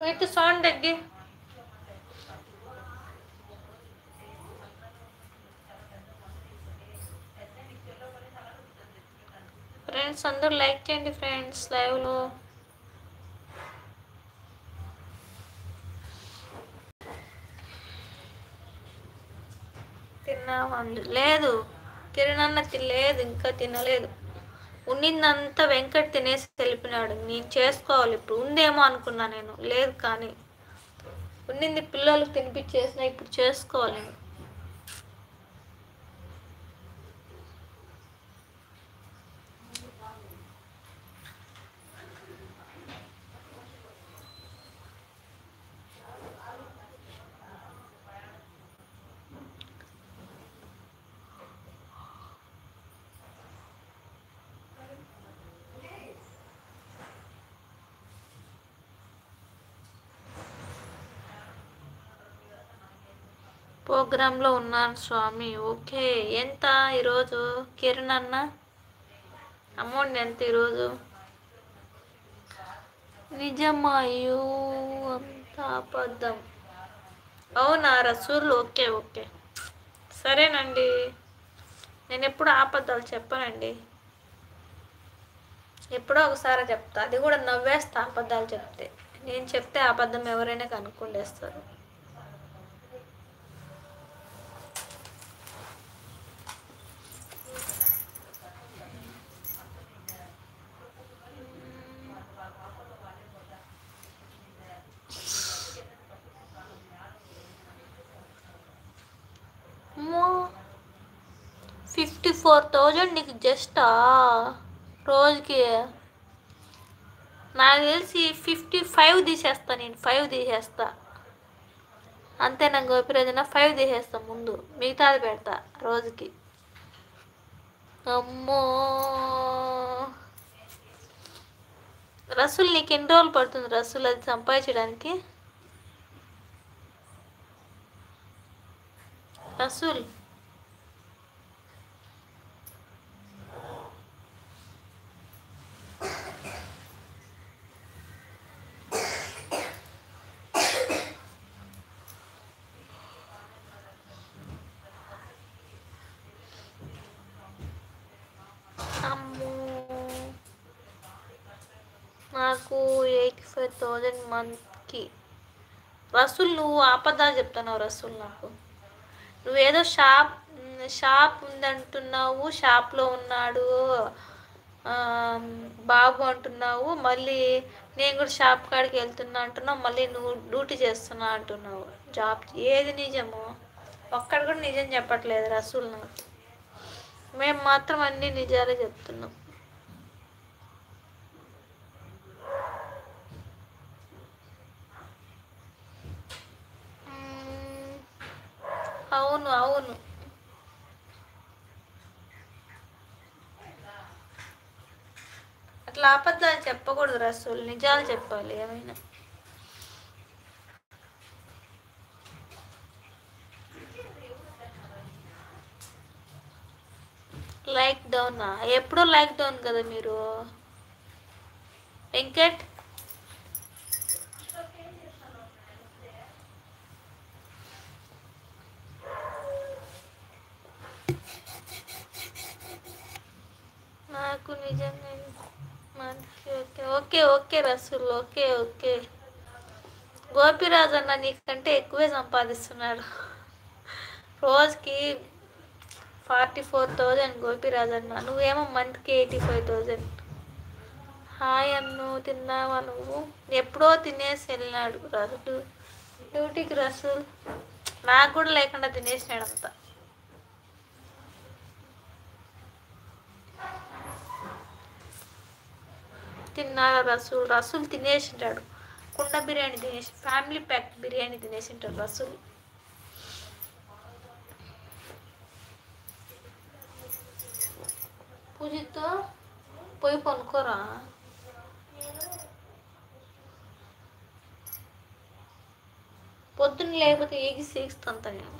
అయితే సౌండ్ తగ్గి. ఫ్రెండ్స్ అందరూ లైక్ చేయండి ఫ్రెండ్స్ లైవ్లో. తిన్నామండి? లేదు, కిరణ్ అన్న లేదు, ఇంకా తినలేదు. ఉన్నిందంతా వెంకట్ తినేసి వెళ్ళిపోయినాడు. నేను చేసుకోవాలి ఇప్పుడు. ఉందేమో అనుకున్నా నేను, లేదు కానీ ఉన్నింది పిల్లలకు తినిపించేసిన. ఇప్పుడు చేసుకోవాలి నేను. ప్రోగ్రాంలో ఉన్నాను స్వామి. ఓకే, ఎంత ఈరోజు కిరణ్ అన్న అమౌంట్ ఎంత ఈరోజు? నిజమాయు అంత అబద్ధం. అవునా రసూల్? ఓకే ఓకే, సరేనండి. నేను ఎప్పుడు అబద్ధాలు చెప్పానండి, ఎప్పుడో ఒకసారి చెప్తా. అది కూడా నవ్వేస్తా అబద్ధాలు చెప్తే. నేను చెప్తే అబద్ధం ఎవరైనా కనుక్కుండేస్తారు. అమ్మో, 54,000 నీకు జస్టా రోజుకి? నాకు తెలిసి 55 తీసేస్తా నేను. 5 తీసేస్తా అంతేనా గోపిరాజన? 5 తీసేస్తా ముందు, మిగతాది పెడతా రోజుకి. అమ్మో రసూల్, నీకు ఎన్ని రోజులు పడుతుంది రసూల్ అది సంపాదించడానికి? రసూల్ అమ్మో, నాకు 85,000 మంత్కి. రసూల్ నువ్వు అబద్ధాలు చెప్తున్నావు రసూల్. నాకు నువ్వేదో షాప్ ఉందంటున్నావు, షాప్లో ఉన్నాడు బాబు అంటున్నావు, మళ్ళీ నేను కూడా షాప్ కాడికి వెళ్తున్నా అంటున్నావు, మళ్ళీ నువ్వు డ్యూటీ చేస్తున్నా అంటున్నావు. జాబ్ ఏది నిజము? ఒక్కడు కూడా నిజం చెప్పట్లేదు రసూల్ నాకు. మేము మాత్రం అన్ని నిజాలే చెప్తున్నాం. అవును అవును, అట్లా అబద్ధాలు చెప్పకూడదు రసూల్, నిజాలు చెప్పాలి ఏమైనా. లైక్ డౌనా? ఎప్పుడో లైక్ డౌన్ కదా మీరు వెంకట్. నాకు నిజంగా okay okay okay Rasool, okay okay. Gopiraju అన్న నీకంటే ఎక్కువే సంపాదిస్తున్నాడు రోజుకి. 44,000 గోపిరాజు అన్న, నువ్వేమో మంత్కి 85,000. హాయ్ అన్ను, తిన్నావా నువ్వు? ఎప్పుడో తినేసి వెళ్ళినాడు రసూల్ డ్యూటీకి. రసూల్ నాకు కూడా లేకుండా తినేసినాడంతా. తిన్నారా రసూల్? రసూల్ తినేసింటాడు. కుండ బిర్యానీ తినేసి, ఫ్యామిలీ ప్యాక్ బిర్యానీ తినేసింటాడు రసూల్. పూజితో పోయి పనుకోరా. పొద్దున్న లేకపోతే ఏగి సీక్స్తంతా నేను.